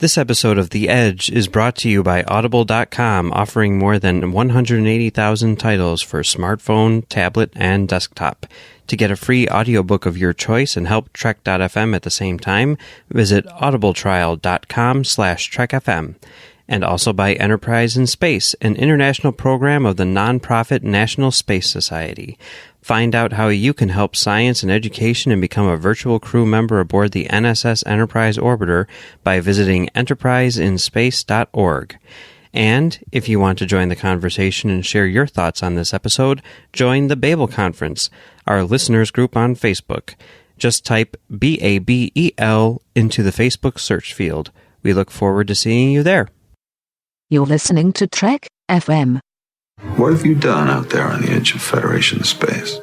This episode of The Edge is brought to you by Audible.com, offering more than 180,000 titles for smartphone, tablet, and desktop. To get a free audiobook of your choice and help Trek.fm at the same time, visit audibletrial.com/trekfm. And also by Enterprise in Space, an international program of the nonprofit National Space Society. Find out how you can help science and education and become a virtual crew member aboard the NSS Enterprise Orbiter by visiting enterpriseinspace.org. And if you want to join the conversation and share your thoughts on this episode, join the Babel Conference, our listeners group on Facebook. Just type BABEL into the Facebook search field. We look forward to seeing you there. You're listening to Trek FM. What have you done out there on the edge of Federation space?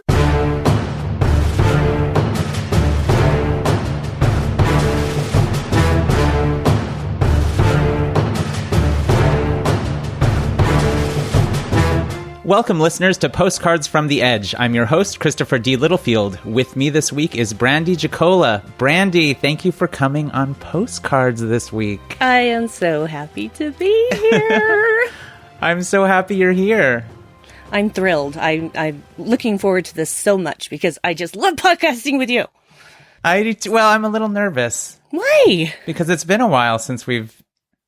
Welcome, listeners, to Postcards from the Edge. I'm your host, Christopher D. Littlefield. With me this week is Brandi Jackola. Brandi, thank you for coming on Postcards this week. I am so happy to be here. I'm so happy you're here. I'm thrilled. I'm looking forward to this so much because I just love podcasting with you. I do too. Well, I'm a little nervous. Why? Because it's been a while since we've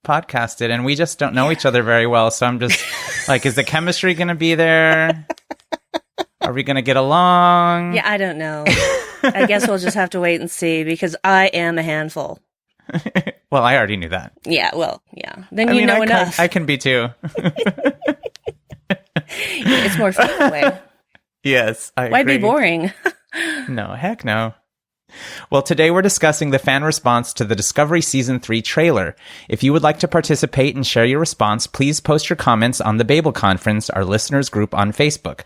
podcasted and we just don't know each other very well. So I'm just like, is the chemistry going to be there? Are we going to get along? Yeah, I don't know. I guess we'll just have to wait and see because I am a handful. Well, I already knew that. Yeah, well, yeah. Then you know enough. I can be too. It's more fun that way. Yes, I agree. Why be boring? No, heck no. Well, today we're discussing the fan response to the Discovery Season 3 trailer. If you would like to participate and share your response, please post your comments on the Babel Conference, our listeners group on Facebook.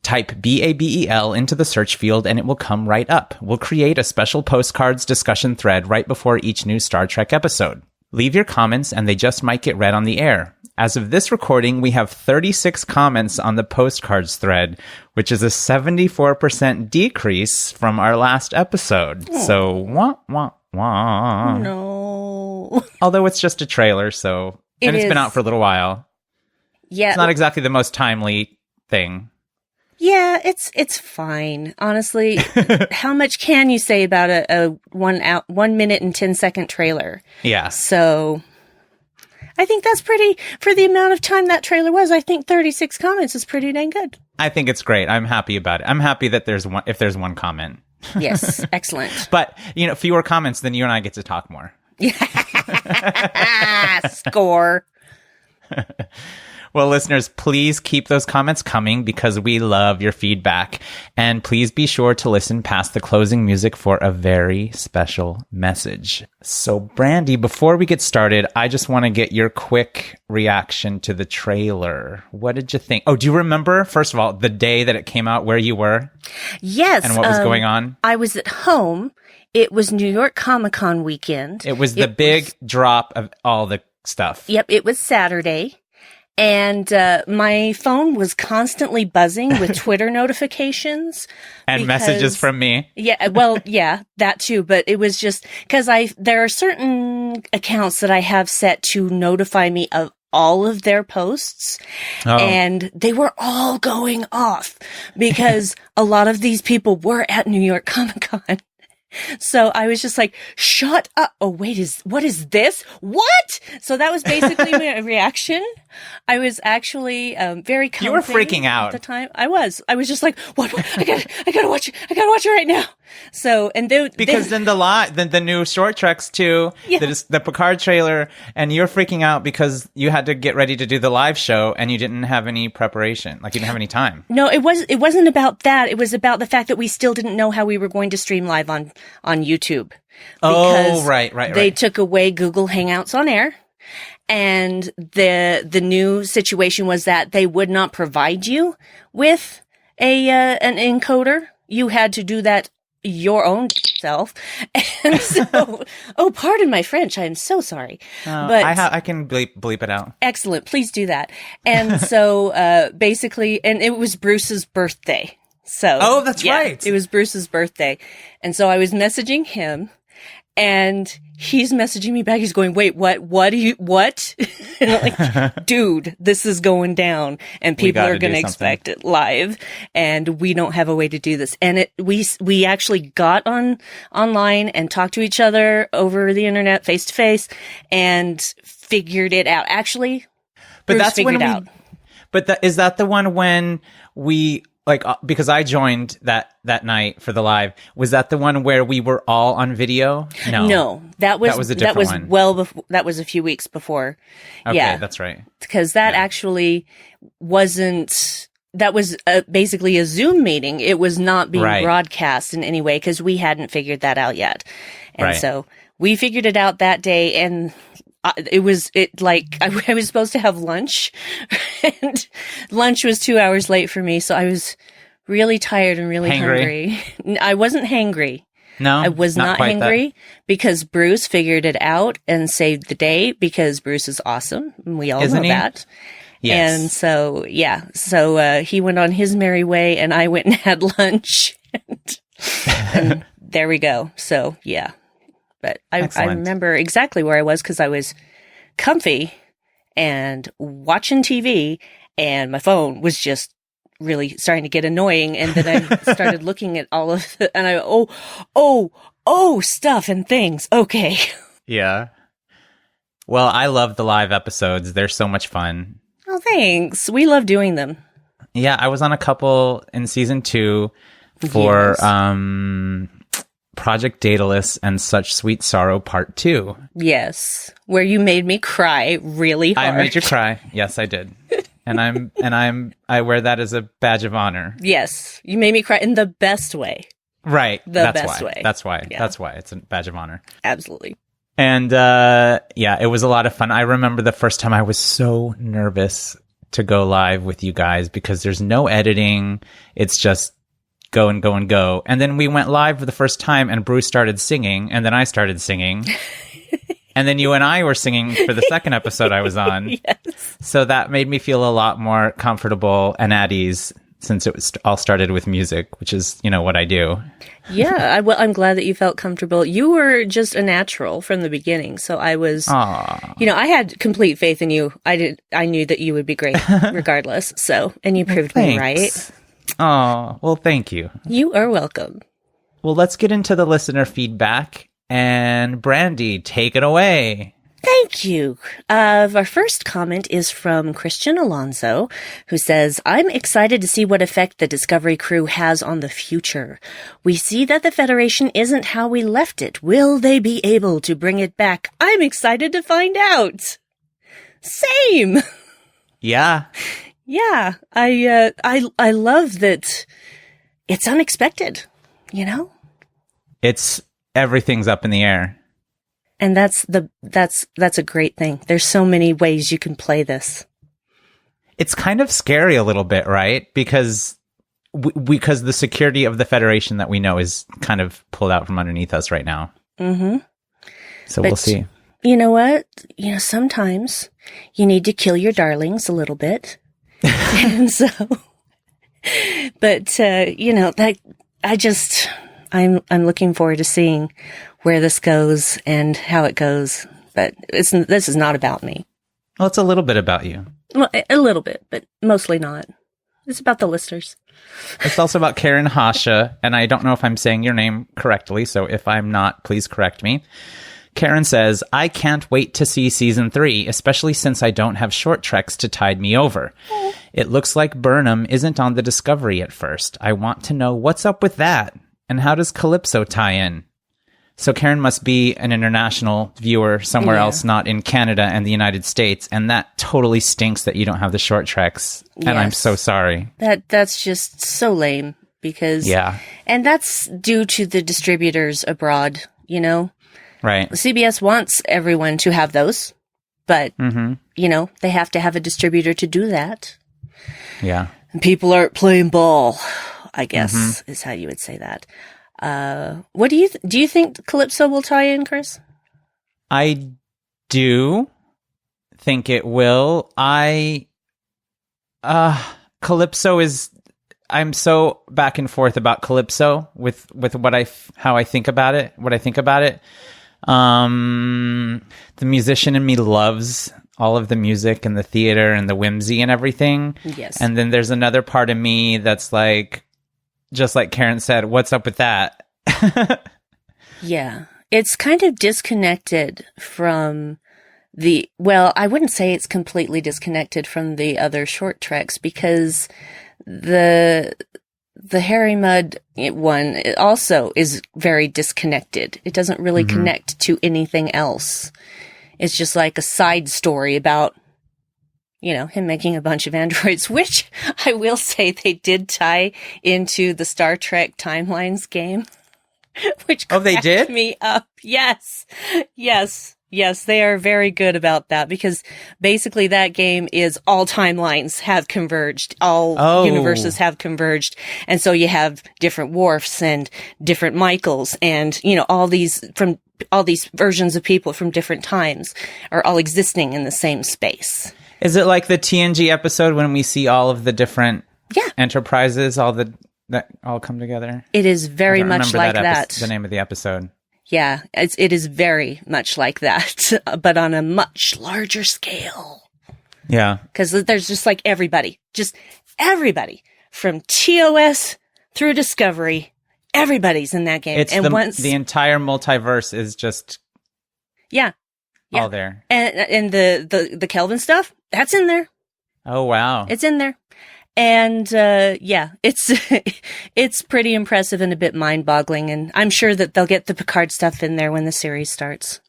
Type BABEL into the search field and it will come right up. We'll create a special postcards discussion thread right before each new Star Trek episode. Leave your comments and they just might get read on the air. As of this recording, we have 36 comments on the postcards thread, which is a 74% decrease from our last episode. Oh. So, wah, wah, wah. No. Although it's just a trailer, so... And it's been out for a little while. Yeah. It's not exactly the most timely thing. Yeah, it's fine. Honestly, how much can you say about a 1 minute and 10-second trailer? Yeah. So... I think that's pretty, for the amount of time that trailer was, I think 36 comments is pretty dang good. I think it's great. I'm happy about it. I'm happy that if there's one comment. Yes, excellent. But, fewer comments, then you and I get to talk more. Score. Well, listeners, please keep those comments coming because we love your feedback. And please be sure to listen past the closing music for a very special message. So, Brandi, before we get started, I just want to get your quick reaction to the trailer. What did you think? Oh, do you remember, first of all, the day that it came out, where you were? Yes. And what was going on? I was at home. It was New York Comic-Con weekend. It was the big drop of all the stuff. Yep, it was Saturday. And my phone was constantly buzzing with Twitter notifications. And messages from me. Yeah, well, yeah, that too. But it was just because there are certain accounts that I have set to notify me of all of their posts. Oh. And they were all going off because a lot of these people were at New York Comic-Con. So I was just like, shut up. Oh, wait, what is this? What? So that was basically my reaction. I was actually, very comfy. You were freaking out at the time. I was just like, what? I gotta watch it. I gotta watch it right now. So, and because then the new short treks too, yeah. the Picard trailer, and you're freaking out because you had to get ready to do the live show and you didn't have any preparation. Like you didn't have any time. No, it wasn't about that. It was about the fact that we still didn't know how we were going to stream live on YouTube. Oh, right. They took away Google Hangouts on air. And the new situation was that they would not provide you with an encoder. You had to do that your own self. And so, pardon my French. I am so sorry. But I can bleep it out. Excellent. Please do that. And so, basically, and it was Bruce's birthday. So. Oh, that's right. It was Bruce's birthday. And so I was messaging him And he's messaging me back. He's going, wait, what? And I'm like, dude, this is going down and people are going to expect it live and we don't have a way to do this. And we actually got online and talked to each other over the internet face to face and figured it out. Actually, but Bruce that's figured when out. Is that the one when we, like, because I joined that night for the live, was that the one where we were all on video? No, that was a different one. That was a few weeks before. Okay, yeah, that's right. Because that actually wasn't. That was basically a Zoom meeting. It was not being broadcast in any way because we hadn't figured that out yet, and so we figured it out that day. And I was supposed to have lunch, and lunch was 2 hours late for me, so I was really tired and really hungry. I wasn't hangry. No, I was not hangry because Bruce figured it out and saved the day because Bruce is awesome. And we all know that. Yes. And so, he went on his merry way and I went and had lunch and there we go. So, yeah. But I remember exactly where I was because I was comfy and watching TV and my phone was just really starting to get annoying. And then I started looking at all of it and stuff and things. Okay. Yeah. Well, I love the live episodes. They're so much fun. Oh, thanks. We love doing them. Yeah. I was on a couple in season 2 for, Project Daedalus and Such Sweet Sorrow Part 2. Yes. Where you made me cry really hard. I made you cry. Yes, I did. And I wear that as a badge of honor. Yes. You made me cry in the best way. Right. The best way. That's why. Yeah. That's why it's a badge of honor. Absolutely. And it was a lot of fun. I remember the first time I was so nervous to go live with you guys because there's no editing. It's just go and go and go. And then we went live for the first time and Bruce started singing and then I started singing. And then you and I were singing for the second episode I was on. Yes. So that made me feel a lot more comfortable and at ease since it was all started with music, which is, what I do. Yeah. I'm glad that you felt comfortable. You were just a natural from the beginning. So I was, I had complete faith in you. I knew that you would be great regardless. So, and you proved me right. Oh, well, thank you. You are welcome. Well, let's get into the listener feedback. And Brandi, take it away. Thank you. Our first comment is from Christian Alonso, who says, I'm excited to see what effect the Discovery crew has on the future. We see that the Federation isn't how we left it. Will they be able to bring it back? I'm excited to find out. Same. Yeah. Yeah, I love that it's unexpected, It's everything's up in the air. And that's a great thing. There's so many ways you can play this. It's kind of scary a little bit, right? Because the security of the Federation that we know is kind of pulled out from underneath us right now. Mm-hmm. So we'll see. You know what? Sometimes you need to kill your darlings a little bit. And so, but, I'm looking forward to seeing where this goes and how it goes. But this is not about me. Well, it's a little bit about you. Well, a little bit, but mostly not. It's about the listeners. It's also about Karen Hasha, and I don't know if I'm saying your name correctly, so if I'm not, please correct me. Karen says, I can't wait to see season 3, especially since I don't have short treks to tide me over. It looks like Burnham isn't on the Discovery at first. I want to know what's up with that, and how does Calypso tie in? So Karen must be an international viewer somewhere else, not in Canada and the United States, and that totally stinks that you don't have the short treks, and I'm so sorry. That's just so lame, because... Yeah. And that's due to the distributors abroad, Right. CBS wants everyone to have those, but, they have to have a distributor to do that. Yeah. And people aren't playing ball, I guess, is how you would say that. What do you think Calypso will tie in, Chris? I do think it will. Calypso is, I'm so back and forth about Calypso with what how I think about it, what I think about it. The musician in me loves all of the music and the theater and the whimsy and everything. Yes. And then there's another part of me that's like, just like Karen said, what's up with that? Yeah. It's kind of disconnected from I wouldn't say it's completely disconnected from the other short treks, because the Harry Mudd one also is very disconnected. It doesn't really connect to anything else. It's just like a side story about, him making a bunch of androids, which I will say they did tie into the Star Trek Timelines game, which they did? me up. Yes. Yes, they are very good about that, because basically that game is all timelines have converged, all universes have converged, and so you have different Worfs and different Michaels, and all these versions of people from different times are all existing in the same space. Is it like the TNG episode when we see all of the different enterprises, that all come together? It is very much like that. The name of the episode. Yeah, it is very much like that, but on a much larger scale. Yeah. Because there's just like everybody from TOS through Discovery, everybody's in that game. It's the entire multiverse is just all there. And the Kelvin stuff, that's in there. Oh, wow. It's in there. And, it's pretty impressive and a bit mind-boggling. And I'm sure that they'll get the Picard stuff in there when the series starts.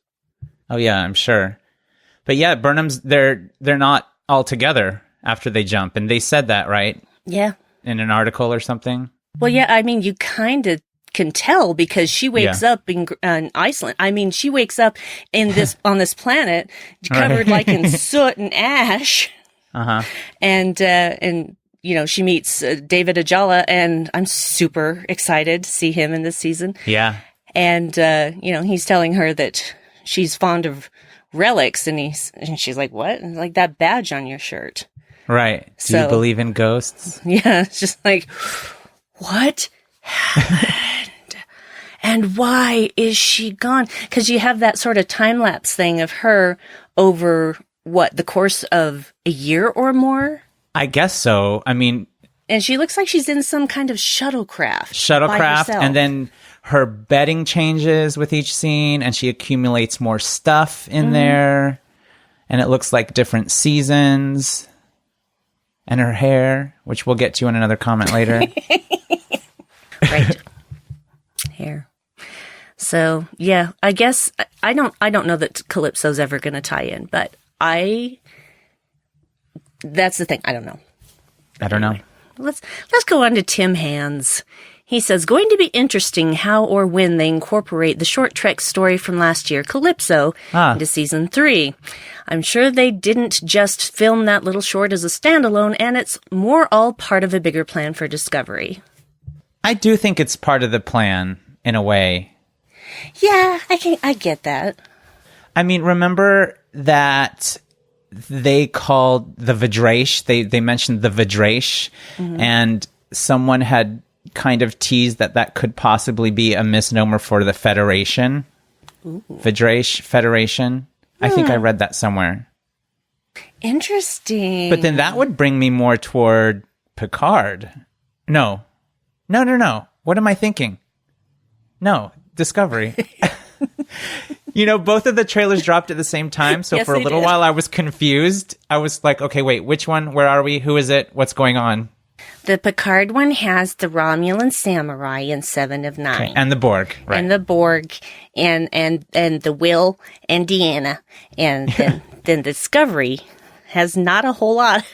Oh, yeah, I'm sure. But yeah, Burnham's, they're not all together after they jump. And they said that, right? Yeah. In an article or something? Well, yeah, I mean, you kind of can tell, because she wakes up in Iceland. I mean, she wakes up on this planet covered like in soot and ash. Uh-huh. And she meets David Ajala, and I'm super excited to see him in this season. Yeah. And, he's telling her that she's fond of relics, and she's like, what? And like, that badge on your shirt. Right. Do you believe in ghosts? Yeah. It's just like, what happened? And why is she gone? Because you have that sort of time-lapse thing of her over, the course of a year or more? I guess so. I mean... And she looks like she's in some kind of shuttlecraft. And then her bedding changes with each scene, and she accumulates more stuff in there. And it looks like different seasons. And her hair, which we'll get to in another comment later. Right. Hair. So, yeah, I guess I don't know that Calypso's ever going to tie in, but that's the thing. I don't know. Let's go on to Tim Hands. He says, going to be interesting how or when they incorporate the short trek story from last year, Calypso, into season 3. I'm sure they didn't just film that little short as a standalone, and it's more all part of a bigger plan for Discovery. I do think it's part of the plan, in a way. Yeah, I get that. I mean, remember that they called the Vidrash, they mentioned the Vidrash, and someone had kind of teased that could possibly be a misnomer for the Federation. Ooh. Vidrash, Federation. I think I read that somewhere. Interesting. But then that would bring me more toward Picard. No. What am I thinking? No, Discovery. Both of the trailers dropped at the same time, so for a little while I was confused. I was like, okay, wait, which one? Where are we? Who is it? What's going on? The Picard one has the Romulan samurai in 7 of 9. Okay. And the Borg, right. And the Borg, and the Will and Deanna. And then Discovery has not a whole lot.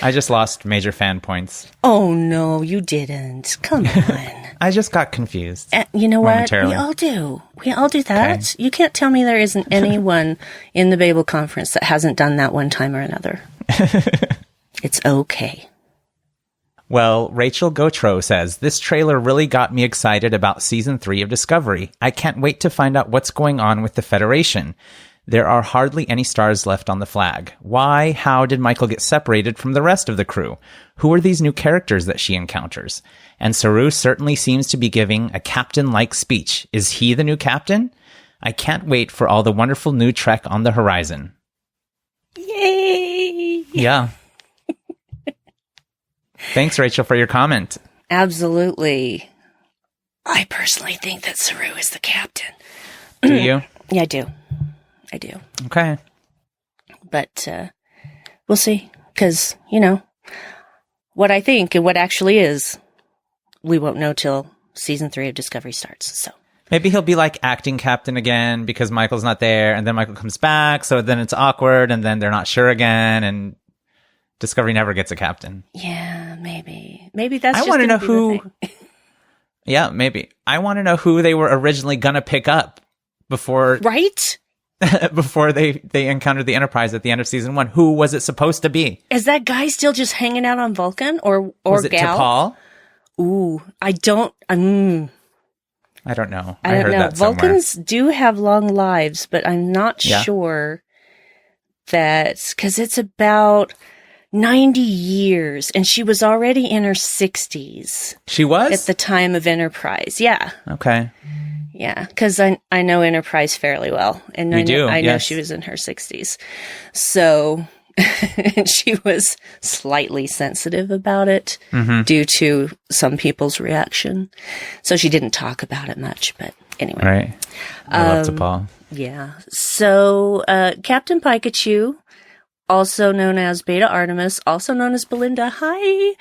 I just lost major fan points. Oh, no, you didn't. Come on. I just got confused. You know what? We all do. We all do that. Okay. You can't tell me there isn't anyone in the Babel conference that hasn't done that one time or another. It's okay. Well, Rachel Gautreau says, this trailer really got me excited about season 3 of Discovery. I can't wait to find out what's going on with the Federation. There are hardly any stars left on the flag. Why? How did Michael get separated from the rest of the crew? Who are these new characters that she encounters? And Saru certainly seems to be giving a captain-like speech. Is he the new captain? I can't wait for all the wonderful new Trek on the horizon. Yay! Yeah. Thanks, Rachel, for your comment. Absolutely. I personally think that Saru is the captain. Do you? Yeah, I do. I do. Okay. But we'll see. Because, what I think and what actually is, we won't know till season 3 of Discovery starts. So maybe he'll be like acting captain again because Michael's not there, and then Michael comes back, so then it's awkward, and then they're not sure again, and Discovery never gets a captain. Yeah, maybe. Maybe that's I just want to gonna know be who... the thing. Yeah, maybe. I want to know who they were originally going to pick up before... Right? before they encountered the Enterprise at the end of season 1. Who was it supposed to be? Is that guy still just hanging out on Vulcan or was it gal? T'Pol? Ooh, I don't... I don't know. I don't heard know. that somewhere. Vulcans do have long lives, but I'm not Yeah. sure that... Because it's about 90 years, and she was already in her 60s. She was? At the time of Enterprise. Yeah. Okay. Yeah, because I know Enterprise fairly well, and You do, I know yes. she was in her 60s. So she was slightly sensitive about it due to some people's reaction. So she didn't talk about it much, but anyway. Right. I love T'Pol. Yeah. So Captain Pikachu, also known as Beta Artemis, also known as Belinda. Hi.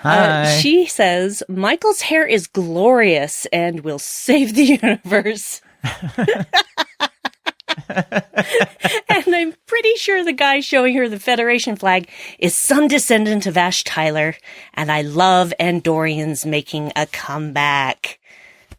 Hi. She says, Michael's hair is glorious and will save the universe. And I'm pretty sure the guy showing her the Federation flag is some descendant of Ash Tyler. And I love Andorians making a comeback.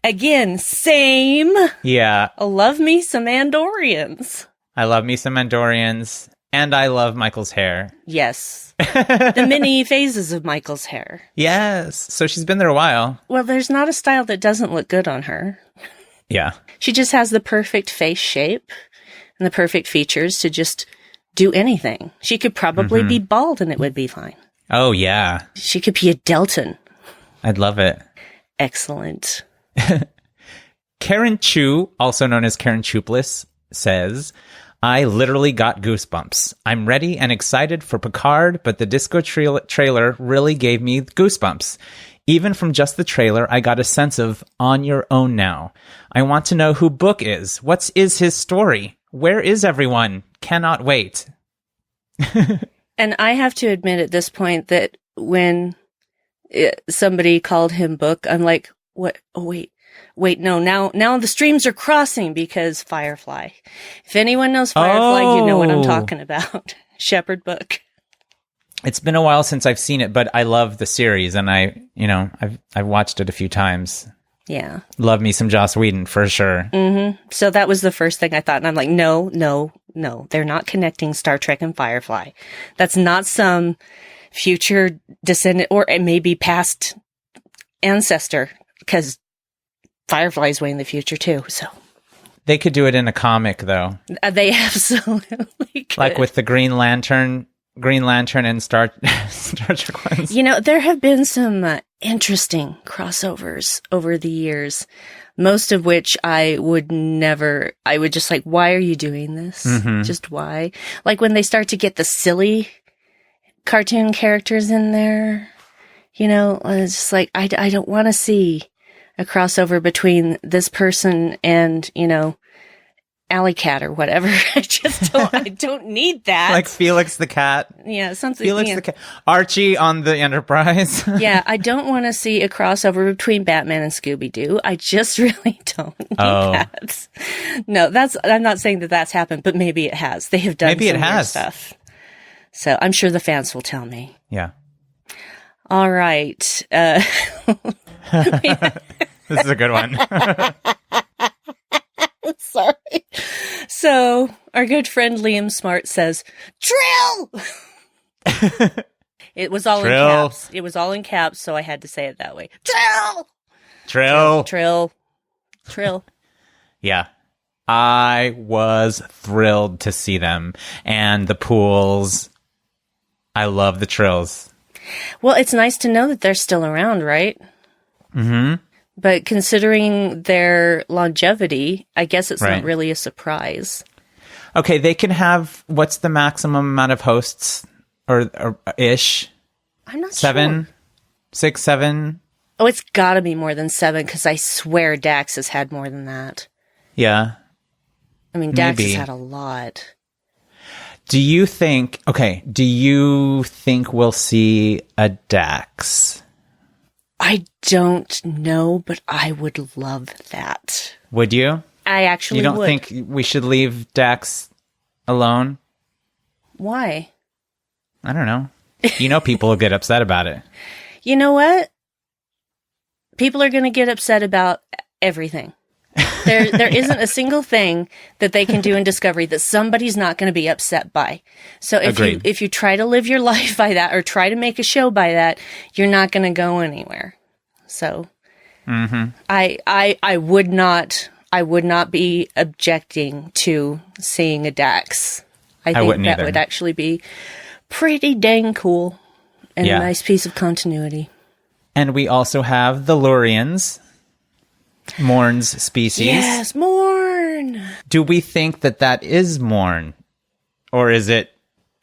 Again, same. Yeah. I love me some Andorians. I love me some Andorians. And I love Michael's hair. Yes. The many phases of Michael's hair. Yes. So she's been there a while. Well, there's not a style that doesn't look good on her. Yeah. She just has the perfect face shape and the perfect features to just do anything. She could probably be bald and it would be fine. Oh, yeah. She could be a Delton. I'd love it. Excellent. Karen Chu, also known as Karen Chupless, says, I literally got goosebumps. I'm ready and excited for Picard, but the disco trailer really gave me goosebumps. Even from just the trailer, I got a sense of on your own now. I want to know who Book is. What is his story? Where is everyone? Cannot wait. And I have to admit at this point that when somebody called him Book, I'm like, what? Oh, wait, no, now the streams are crossing because Firefly. If anyone knows Firefly, you know what I'm talking about. Shepherd Book. It's been a while since I've seen it, but I love the series, and I've watched it a few times. Yeah. Love me some Joss Whedon for sure. Mm-hmm. So that was the first thing I thought, and I'm like, no, they're not connecting Star Trek and Firefly. That's not some future descendant or maybe past ancestor, because Firefly's way in the future too. So they could do it in a comic, though. They absolutely could. Like with the Green Lantern and Star Trek ones. There have been some interesting crossovers over the years, most of which I would just like, why are you doing this? Just why? Like when they start to get the silly cartoon characters in there, it's just like, I don't want to see a crossover between this person and, Alley Cat or whatever. I don't need that. Like Felix the Cat. Yeah, something. Felix the Cat. Archie on the Enterprise. Yeah, I don't want to see a crossover between Batman and Scooby-Doo. I just really don't need that. No, I'm not saying that that's happened, but maybe it has. They have done maybe some it weird has stuff. So I'm sure the fans will tell me. Yeah. All right. This is a good one. Sorry. So our good friend Liam Smart says, Trill! It was all in caps. It was all in caps, so I had to say it that way. Trill! Yeah. I was thrilled to see them. And the pools. I love the Trills. Well, it's nice to know that they're still around, right? Mm-hmm. But considering their longevity, I guess it's not really a surprise. Okay, they can have, what's the maximum amount of hosts or ish? I'm not 7? sure. 6, 7? Oh, it's got to be more than 7 because I swear Dax has had more than that. Yeah. I mean, Dax has had a lot. Do you think we'll see a Dax? I don't know, but I would love that. Would you? I actually would. You don't think we should leave Dax alone? Why? I don't know. You know people will get upset about it. You know what? People are going to get upset about everything. There isn't a single thing that they can do in Discovery that somebody's not going to be upset by. So if you try to live your life by that or try to make a show by that, you're not going to go anywhere. So I would not be objecting to seeing a Dax. I think that would actually be pretty dang cool and a nice piece of continuity. And we also have the Lurians, Morn's species. Yes, Morn. Do we think that is Morn? Or is it,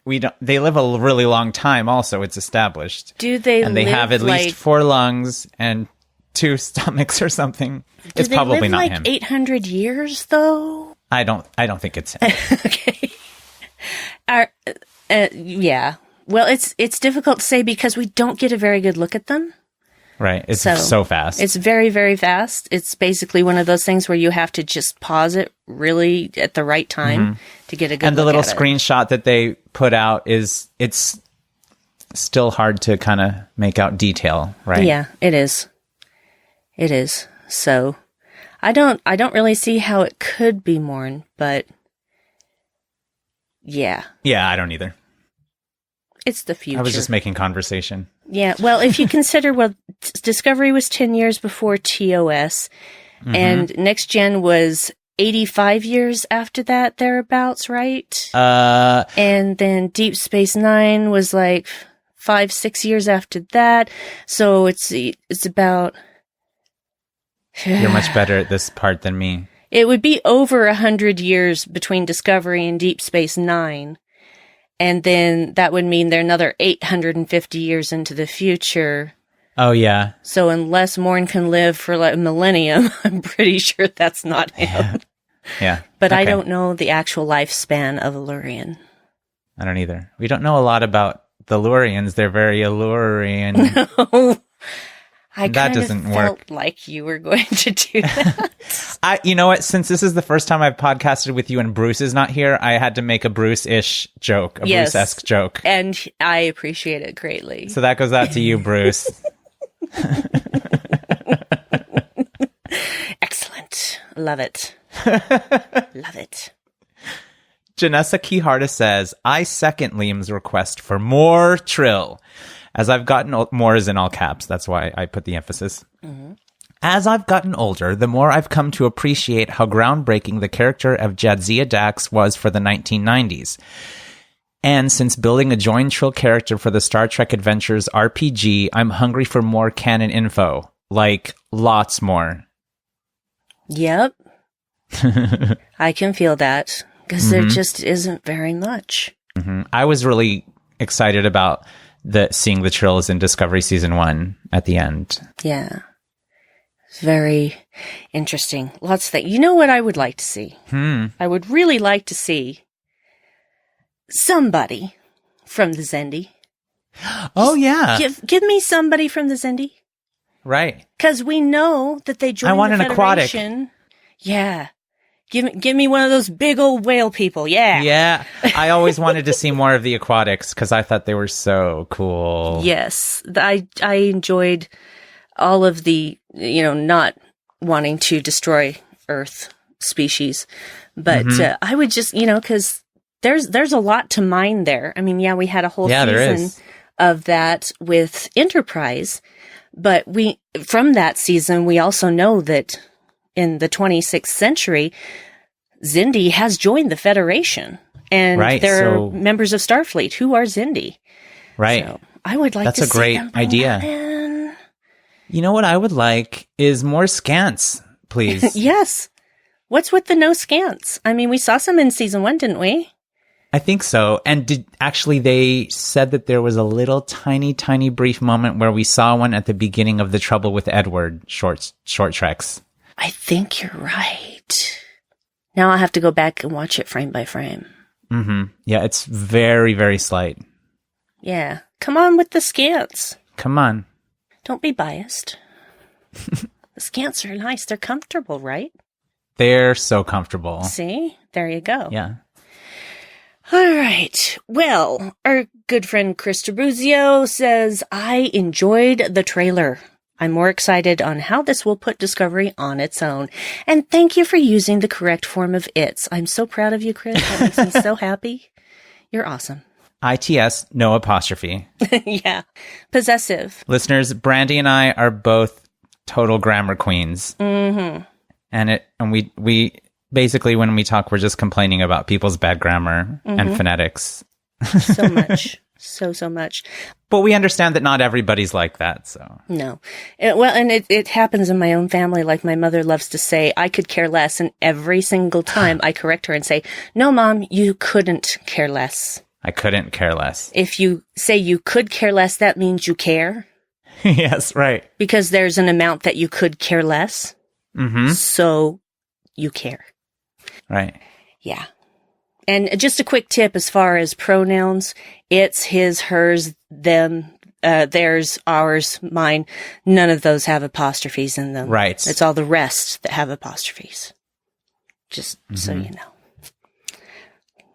they live a really long time also, it's established. Do they And they have at least 4 lungs and 2 stomachs or something. It's probably not him. 800 years though? I don't think it's him. Okay. Yeah. Well, it's difficult to say because we don't get a very good look at them. Right. It's so fast. It's very, very fast. It's basically one of those things where you have to just pause it really at the right time to get a good look at it. And the little screenshot that they put out it's still hard to kind of make out detail, right? Yeah, it is. It is. So I don't really see how it could be Morn, but yeah. Yeah, I don't either. It's the future. I was just making conversation. Yeah, well, if you consider, Discovery was 10 years before TOS, and Next Gen was 85 years after that, thereabouts, right? And then Deep Space Nine was like 5-6 years after that, so it's about... You're much better at this part than me. It would be over 100 years between Discovery and Deep Space Nine. And then that would mean they're another 850 years into the future. Oh, yeah. So unless Morn can live for like a millennium, I'm pretty sure that's not him. Yeah. But okay. I don't know the actual lifespan of a Lurian. I don't either. We don't know a lot about the Lurians. They're very alluring. No. I that kind doesn't of work. Felt like you were going to do that. You know what? Since this is the first time I've podcasted with you and Bruce is not here, I had to make a Bruce-ish joke, Bruce-esque joke. And I appreciate it greatly. So that goes out to you, Bruce. Excellent. Love it. Love it. Janessa Keyharta says, I second Liam's request for more Trill. As I've gotten more is in all caps. That's why I put the emphasis. Mm-hmm. As I've gotten older, the more I've come to appreciate how groundbreaking the character of Jadzia Dax was for the 1990s. And since building a joined Trill character for the Star Trek Adventures RPG, I'm hungry for more canon info. Like, lots more. Yep. I can feel that. Because there just isn't very much. Mm-hmm. I was really excited about seeing the Trills in Discovery Season 1 at the end. Yeah. Very interesting. Lots of things. You know what I would like to see? I would really like to see somebody from the Xindi. Oh, yeah. Give me somebody from the Xindi. Right. Because we know that they joined the Federation. Aquatic. Yeah. Give me one of those big old whale people. Yeah. Yeah. I always wanted to see more of the aquatics because I thought they were so cool. Yes. I enjoyed all of the, not wanting to destroy Earth species. But I would just, because there's a lot to mine there. I mean, yeah, we had a whole season of that with Enterprise. But from that season, we also know that in the 26th century, Xindi has joined the Federation. And there are members of Starfleet who are Xindi. Right. So I would like to see That's a great idea. You know what I would like is more scants, please. Yes. What's with the no scants? I mean, we saw some in season 1, didn't we? I think so. And they said that there was a little tiny brief moment where we saw one at the beginning of the Trouble with Edward short treks. I think you're right. Now I'll have to go back and watch it frame by frame. Mm-hmm. Yeah, it's very, very slight. Yeah. Come on with the scants. Come on. Don't be biased. The scants are nice. They're comfortable, right? They're so comfortable. See? There you go. Yeah. All right. Well, our good friend Chris Tribuzio says, I enjoyed the trailer. I'm more excited on how this will put Discovery on its own. And thank you for using the correct form of its. I'm so proud of you, Chris. That makes me so happy. You're awesome. ITS, no apostrophe. Yeah. Possessive. Listeners, Brandi and I are both total grammar queens. Mm-hmm. And we basically, when we talk, we're just complaining about people's bad grammar and phonetics. So much. So much. But we understand that not everybody's like that, so. No. It happens in my own family. Like my mother loves to say, I could care less. And every single time I correct her and say, no, Mom, you couldn't care less. I couldn't care less. If you say you could care less, that means you care. Yes, right. Because there's an amount that you could care less. Mm-hmm. So you care. Right. Yeah. And just a quick tip as far as pronouns, it's his, hers, them, theirs, ours, mine. None of those have apostrophes in them. Right. It's all the rest that have apostrophes. Just so you know.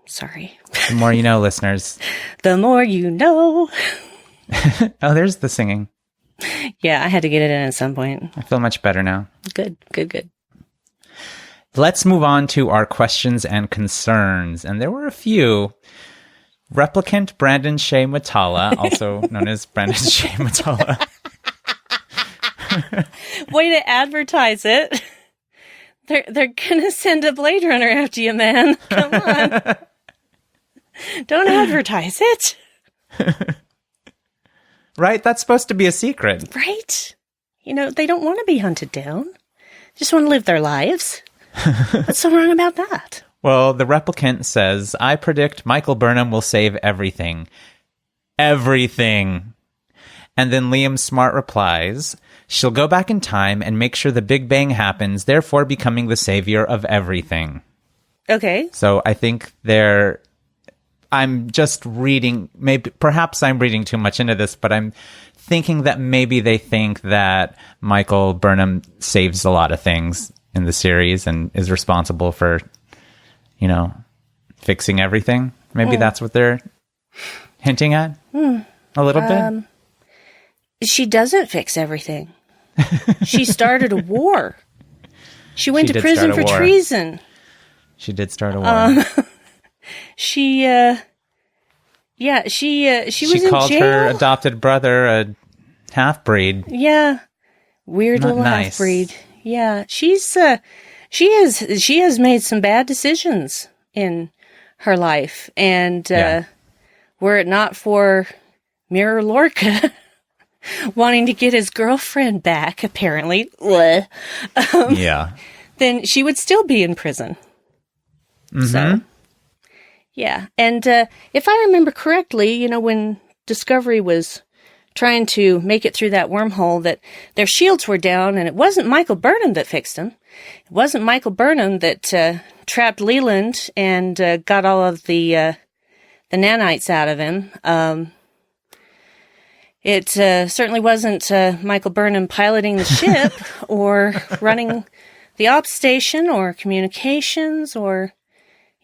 Sorry. The more you know, listeners. The more you know. Oh, there's the singing. Yeah, I had to get it in at some point. I feel much better now. Good. Let's move on to our questions and concerns. And there were a few. Replicant Brandon Shea Matala, also known as Brandon Shea Matala. Way to advertise it. They're gonna send a Blade Runner after you, man. Come on. Don't advertise it. Right? That's supposed to be a secret. Right? You know, they don't want to be hunted down. Just want to live their lives. What's so wrong about that? Well, the replicant says, I predict Michael Burnham will save everything. Everything. And then Liam Smart replies, she'll go back in time and make sure the Big Bang happens, therefore becoming the savior of everything. Okay. So I think I'm just reading, perhaps I'm reading too much into this, but I'm thinking that maybe they think that Michael Burnham saves a lot of things in the series and is responsible for, fixing everything. Maybe that's what they're hinting at a little bit. She doesn't fix everything. She started a war. She went to prison for treason. She did start a war. She was in jail. She called her adopted brother a half-breed. Yeah. Weird Not little nice. half-breed. Yeah. She has made some bad decisions in her life. And were it not for Mirror Lorca wanting to get his girlfriend back, apparently, then she would still be in prison. Mm-hmm. So, yeah. And if I remember correctly, when Discovery was trying to make it through that wormhole, that their shields were down, and it wasn't Michael Burnham that fixed them. It wasn't Michael Burnham that trapped Leland and got all of the nanites out of him. It certainly wasn't Michael Burnham piloting the ship or running the ops station or communications or,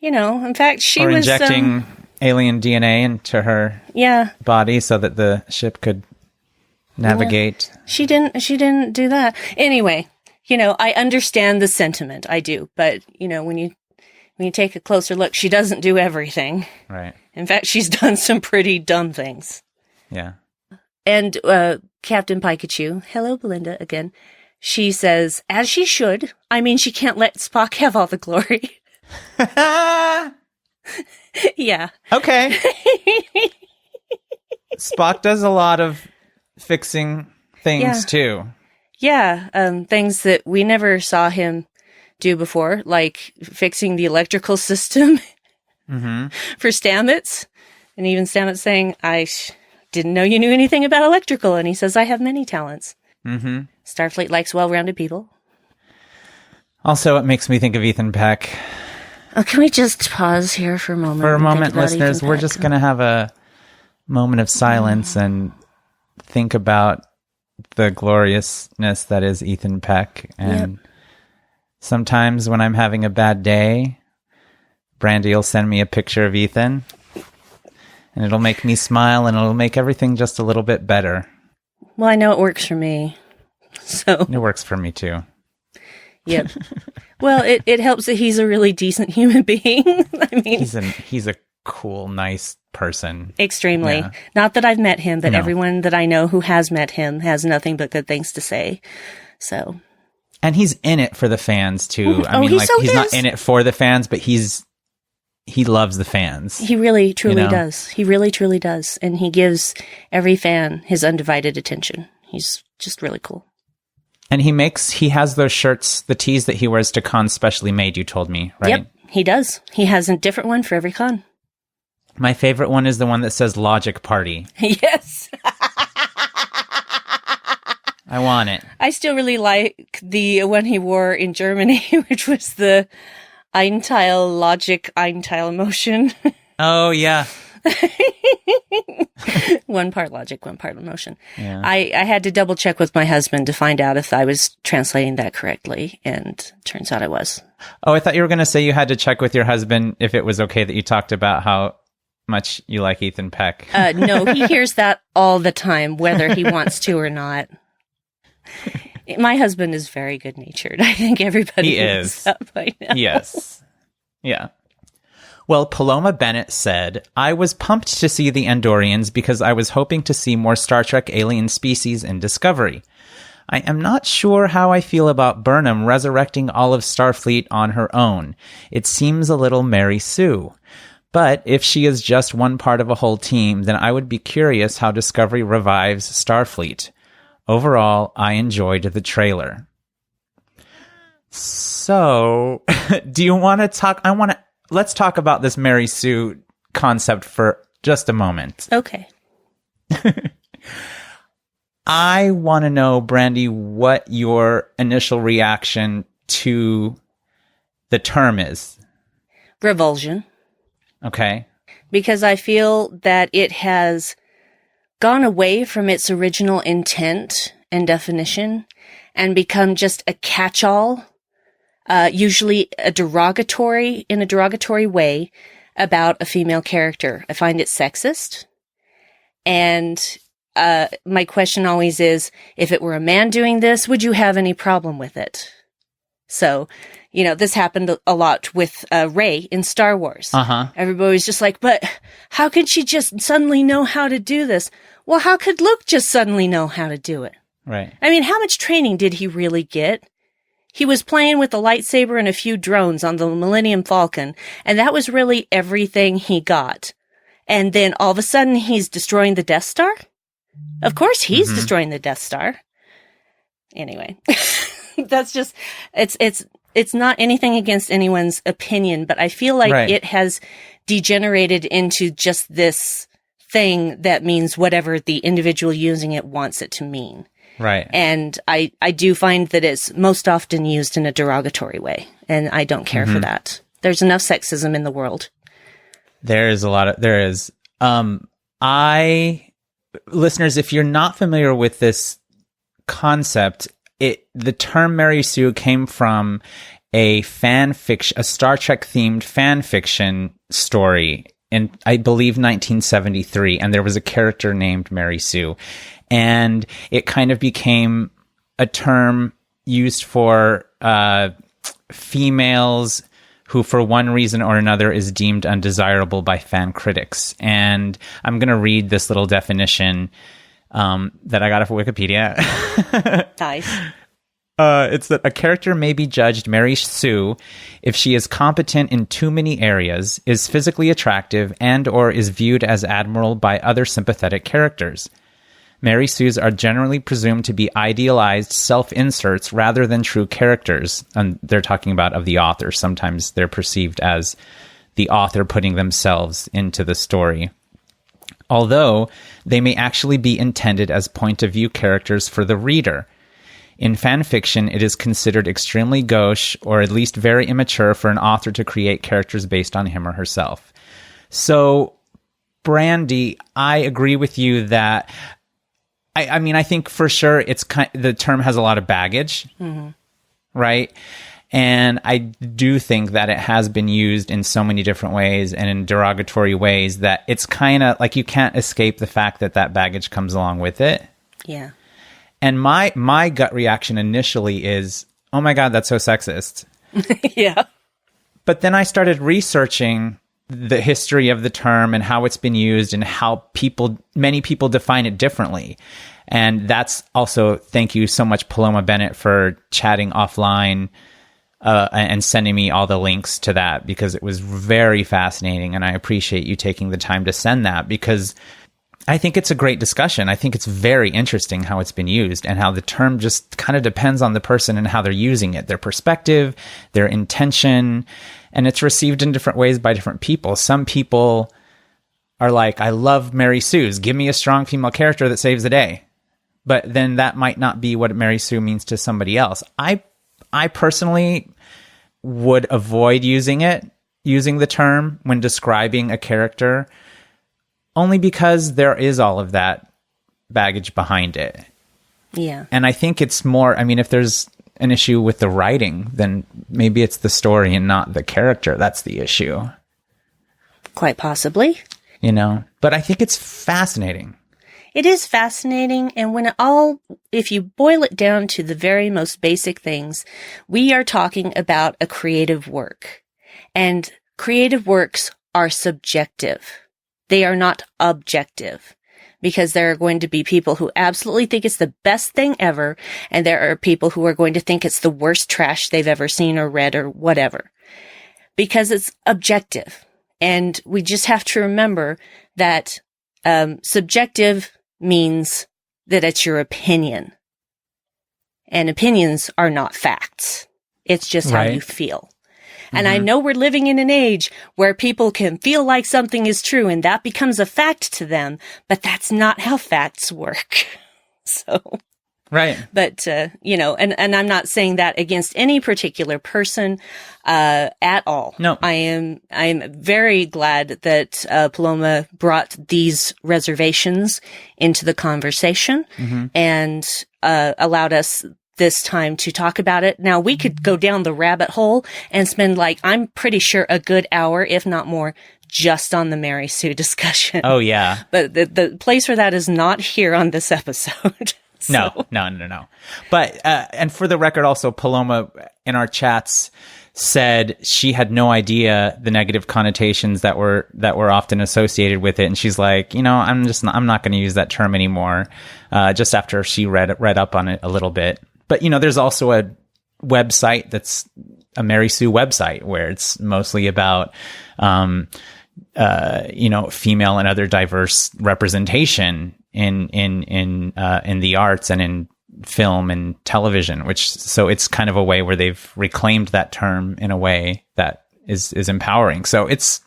in fact, she was injecting alien DNA into her body so that the ship could navigate. Yeah. She didn't do that. Anyway, I understand the sentiment. I do. But, when you take a closer look, she doesn't do everything. Right. In fact, she's done some pretty dumb things. Yeah. And Captain Pikachu, hello, Belinda, again, she says, as she should. I mean, she can't let Spock have all the glory. Yeah. Okay. Spock does a lot of fixing things, too. Yeah, things that we never saw him do before, like fixing the electrical system for Stamets. And even Stamets saying, I didn't know you knew anything about electrical. And he says, I have many talents. Starfleet likes well-rounded people. Also, it makes me think of Ethan Peck. Oh, can we just pause here for a moment? For a moment, listeners, we're just going to have a moment of silence and think about the gloriousness that is Ethan Peck. And sometimes when I'm having a bad day, Brandi will send me a picture of Ethan, and it'll make me smile, and it'll make everything just a little bit better. Well, I know it works for me. So it works for me too. Yep. Well, it helps that he's a really decent human being. I mean, he's a cool, nice person. Extremely. Yeah. Not that I've met him, but everyone that I know who has met him has nothing but good things to say. So. And he's in it for the fans too. I mean, he's not in it for the fans, but he loves the fans. He really, truly does. He really, truly does. And he gives every fan his undivided attention. He's just really cool. And he has those shirts, the tees that he wears to cons specially made, you told me, right? Yep, he does. He has a different one for every con. My favorite one is the one that says Logic Party. Yes. I want it. I still really like the one he wore in Germany, which was the Einteil Logic, Einteil Motion. Oh, yeah. One part logic, one part emotion. Yeah. I had to double check with my husband to find out if I was translating that correctly, and turns out I was. Oh, I thought you were going to say you had to check with your husband if it was okay that you talked about how much you like Ethan Peck. No, he hears that all the time, whether he wants to or not. My husband is very good-natured. I think everybody knows that by now. Yes. Yeah. Well, Paloma Bennett said, I was pumped to see the Andorians because I was hoping to see more Star Trek alien species in Discovery. I am not sure how I feel about Burnham resurrecting all of Starfleet on her own. It seems a little Mary Sue. But if she is just one part of a whole team, then I would be curious how Discovery revives Starfleet. Overall, I enjoyed the trailer. So, do you want to talk? Let's talk about this Mary Sue concept for just a moment. Okay. I want to know, Brandi, what your initial reaction to the term is. Revulsion. Okay. Because I feel that it has gone away from its original intent and definition and become just a catch-all, usually in a derogatory way about a female character. I find it sexist. And my question always is, if it were a man doing this, would you have any problem with it? So, this happened a lot with Rey in Star Wars. Everybody was just like, but how could she just suddenly know how to do this? Well, how could Luke just suddenly know how to do it? Right. I mean, how much training did he really get? He was playing with a lightsaber and a few drones on the Millennium Falcon, and that was really everything he got. And then all of a sudden, he's destroying the Death Star? Of course he's destroying the Death Star. Anyway, that's just, it's not anything against anyone's opinion, but I feel like it has degenerated into just this thing that means whatever the individual using it wants it to mean. Right. And I do find that it's most often used in a derogatory way, and I don't care for that. There's enough sexism in the world. There is. Listeners, if you're not familiar with this concept, the term Mary Sue came from a Star Trek themed fan fiction story in, I believe, 1973, and there was a character named Mary Sue. And it kind of became a term used for females who, for one reason or another, is deemed undesirable by fan critics. And I'm going to read this little definition that I got off of Wikipedia. Nice. It's that a character may be judged Mary Sue if she is competent in too many areas, is physically attractive, and or is viewed as admirable by other sympathetic characters. Mary Sues are generally presumed to be idealized self-inserts rather than true characters. And they're talking about of the author. Sometimes they're perceived as the author putting themselves into the story. Although they may actually be intended as point-of-view characters for the reader. In fan fiction, it is considered extremely gauche, or at least very immature, for an author to create characters based on him or herself. So, Brandi, I agree with you that I mean, I think for sure the term has a lot of baggage, right? And I do think that it has been used in so many different ways and in derogatory ways that it's kind of like you can't escape the fact that that baggage comes along with it. Yeah. And my gut reaction initially is, oh my God, that's so sexist. Yeah. But then I started researching the history of the term and how it's been used and how many people define it differently. And that's also, thank you so much, Paloma Bennett, for chatting offline and sending me all the links to that, because it was very fascinating. And I appreciate you taking the time to send that, because I think it's a great discussion. I think it's very interesting how it's been used and how the term just kind of depends on the person and how they're using it, their perspective, their intention, and it's received in different ways by different people. Some people are like, I love Mary Sue's. Give me a strong female character that saves the day. But then that might not be what Mary Sue means to somebody else. I personally would avoid using the term when describing a character, only because there is all of that baggage behind it. Yeah. And I think it's more, I mean, if there's an issue with the writing, then maybe it's the story and not the character that's the issue. Quite possibly. But I think it's fascinating. It is fascinating, and if you boil it down to the very most basic things, we are talking about a creative work. And creative works are subjective. They are not objective, because there are going to be people who absolutely think it's the best thing ever, and there are people who are going to think it's the worst trash they've ever seen or read or whatever, because it's objective. And we just have to remember that subjective means that it's your opinion. And opinions are not facts. It's just how you feel. And I know we're living in an age where people can feel like something is true and that becomes a fact to them, but that's not how facts work. So. Right. But, and I'm not saying that against any particular person, at all. No. I'm very glad that, Paloma brought these reservations into the conversation and, allowed us this time to talk about it. Now, we could go down the rabbit hole and spend I'm pretty sure a good hour, if not more, just on the Mary Sue discussion. Oh, yeah. But the place for that is not here on this episode. So. No. But, and for the record, also, Paloma in our chats said she had no idea the negative connotations that were often associated with it. And she's like, I'm not going to use that term anymore. Just after she read up on it a little bit. But, there's also a website that's a Mary Sue website where it's mostly about, female and other diverse representation in the arts and in film and television, so it's kind of a way where they've reclaimed that term in a way that is empowering. So it's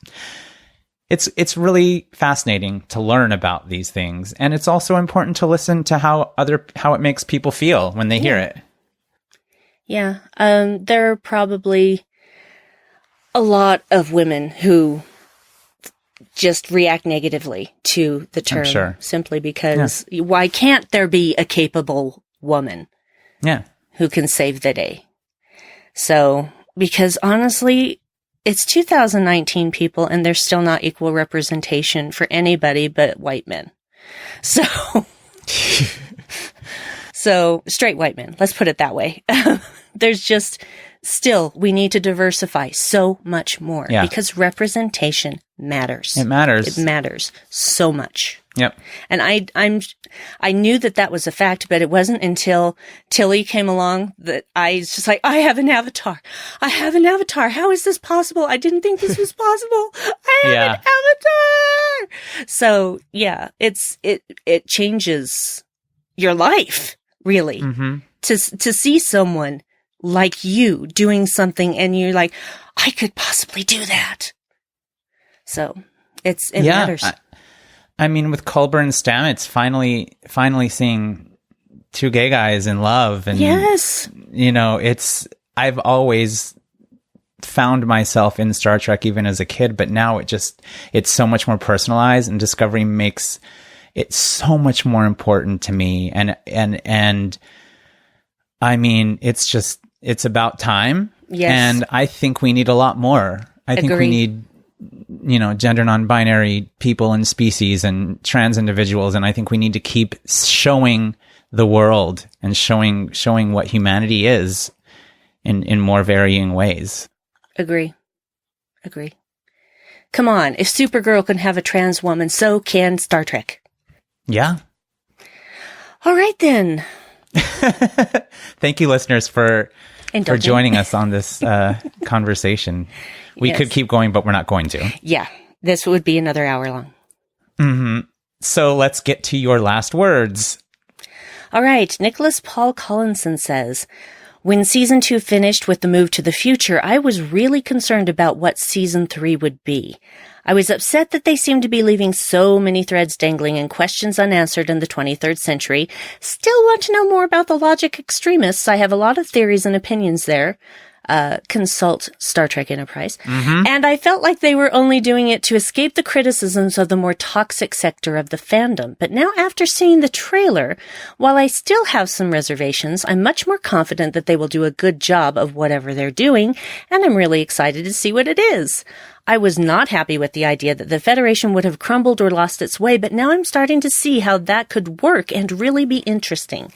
really fascinating to learn about these things. And it's also important to listen to how it makes people feel when they hear it. Yeah. There are probably a lot of women who just react negatively to the term, sure. Simply because why can't there be a capable woman who can save the day? So, because honestly, it's 2019, people, and there's still not equal representation for anybody but white men. So, straight white men, let's put it that way. There's just still, we need to diversify so much more because representation matters. It matters. It matters so much. Yep. And I knew that was a fact, but it wasn't until Tilly came along that I was just like, I have an avatar. How is this possible? I didn't think this was possible. I have an avatar. So yeah, it changes your life, really, to see someone like you doing something and you're like, I could possibly do that. So it matters. I mean, with Culber and Stamets, finally seeing two gay guys in love. And, yes. I've always found myself in Star Trek even as a kid, but now it's so much more personalized, and Discovery makes it so much more important to me. And I mean, it's about time. Yes. And I think we need a lot more. I think we need, gender non-binary people and species and trans individuals. And I think we need to keep showing the world and showing what humanity is in more varying ways. Agree. Come on. If Supergirl can have a trans woman, so can Star Trek. Yeah. All right, then. Thank you, listeners, for joining us on this conversation. We could keep going, but we're not going to. Yeah. This would be another hour long. Mm-hmm. So let's get to your last words. All right. Nicholas Paul Collinson says, when season 2 finished with the move to the future, I was really concerned about what season 3 would be. I was upset that they seemed to be leaving so many threads dangling and questions unanswered in the 23rd century. Still want to know more about the logic extremists. I have a lot of theories and opinions there. Consult Star Trek Enterprise. Mm-hmm. And I felt like they were only doing it to escape the criticisms of the more toxic sector of the fandom. But now, after seeing the trailer, while I still have some reservations, I'm much more confident that they will do a good job of whatever they're doing, and I'm really excited to see what it is. I was not happy with the idea that the Federation would have crumbled or lost its way, but now I'm starting to see how that could work and really be interesting.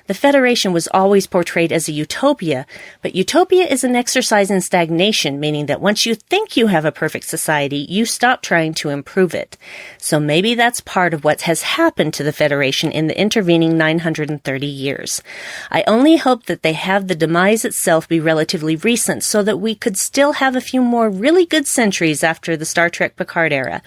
The Federation was always portrayed as a utopia, but utopia is an exercise in stagnation, meaning that once you think you have a perfect society, you stop trying to improve it. So maybe that's part of what has happened to the Federation in the intervening 930 years. I only hope that they have the demise itself be relatively recent so that we could still have a few more really good centuries after the Star Trek Picard era.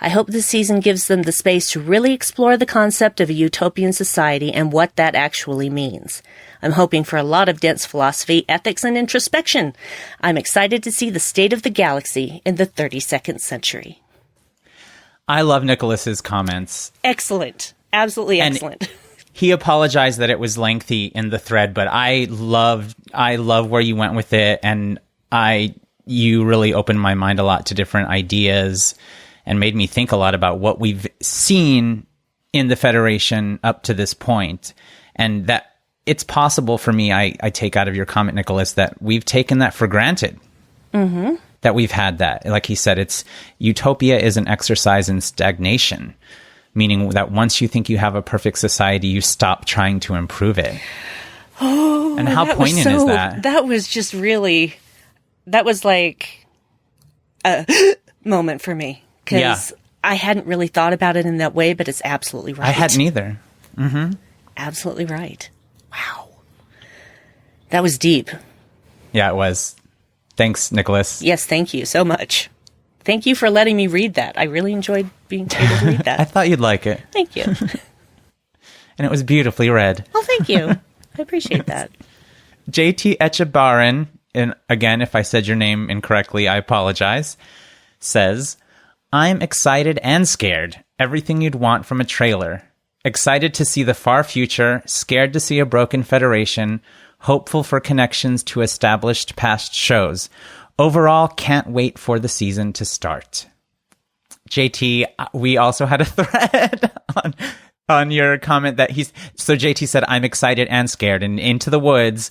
I hope this season gives them the space to really explore the concept of a utopian society and what that actually means. I'm hoping for a lot of dense philosophy, ethics, and introspection. I'm excited to see the state of the galaxy in the 32nd century. I love Nicholas's comments. Excellent. Absolutely excellent. He apologized that it was lengthy in the thread, but I love where you went with it, and you really opened my mind a lot to different ideas and made me think a lot about what we've seen in the Federation up to this point. And that it's possible for me, I take out of your comment, Nicholas, that we've taken that for granted. Mm-hmm. That we've had that. Like he said, utopia is an exercise in stagnation, meaning that once you think you have a perfect society, you stop trying to improve it. Oh, and how poignant is that? That was just really... That was like a moment for me, because I hadn't really thought about it in that way, but it's absolutely right. I hadn't either. Mm-hmm. Absolutely right. Wow. That was deep. Yeah, it was. Thanks, Nicholas. Yes, thank you so much. Thank you for letting me read that. I really enjoyed being able to read that. I thought you'd like it. Thank you. And it was beautifully read. Oh, thank you. I appreciate that. JT Echebaran, and again, if I said your name incorrectly, I apologize, says, I'm excited and scared. Everything you'd want from a trailer. Excited to see the far future, scared to see a broken Federation, hopeful for connections to established past shows. Overall, can't wait for the season to start. JT, we also had a thread on your comment that so JT said, I'm excited and scared. And Into the Woods,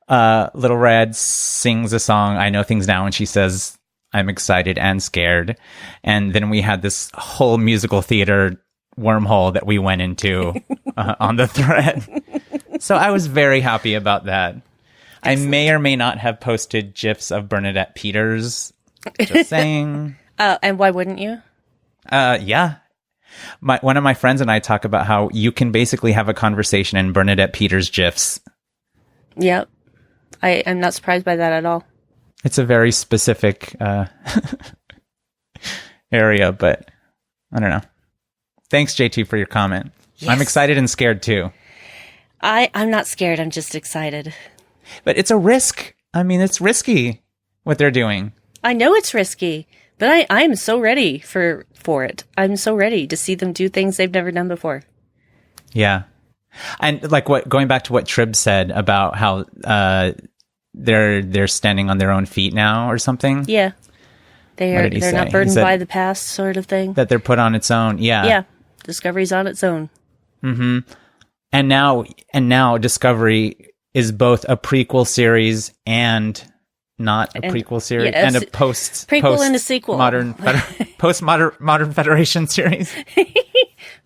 Little Red sings a song, I Know Things Now, and she says, I'm excited and scared. And then we had this whole musical theater wormhole that we went into on the thread. So I was very happy about that. Excellent. I may or may not have posted GIFs of Bernadette Peters. Just saying. And why wouldn't you? Yeah. One of my friends and I talk about how you can basically have a conversation in Bernadette Peters GIFs. Yep. I'm not surprised by that at all. It's a very specific area, but I don't know. Thanks, JT, for your comment. Yes. I'm excited and scared, too. I'm not scared. I'm just excited. But it's a risk. I mean, it's risky what they're doing. I know it's risky, but I am so ready for it. I'm so ready to see them do things they've never done before. Yeah. And like going back to what Tripp said about how they're standing on their own feet now or something. Yeah. They're not burdened by the past sort of thing. That they're put on its own. Yeah. Yeah. Discovery's on its own. Mm-hmm. And now Discovery is both a prequel series and not a prequel series, and a prequel and a sequel, modern Federation series.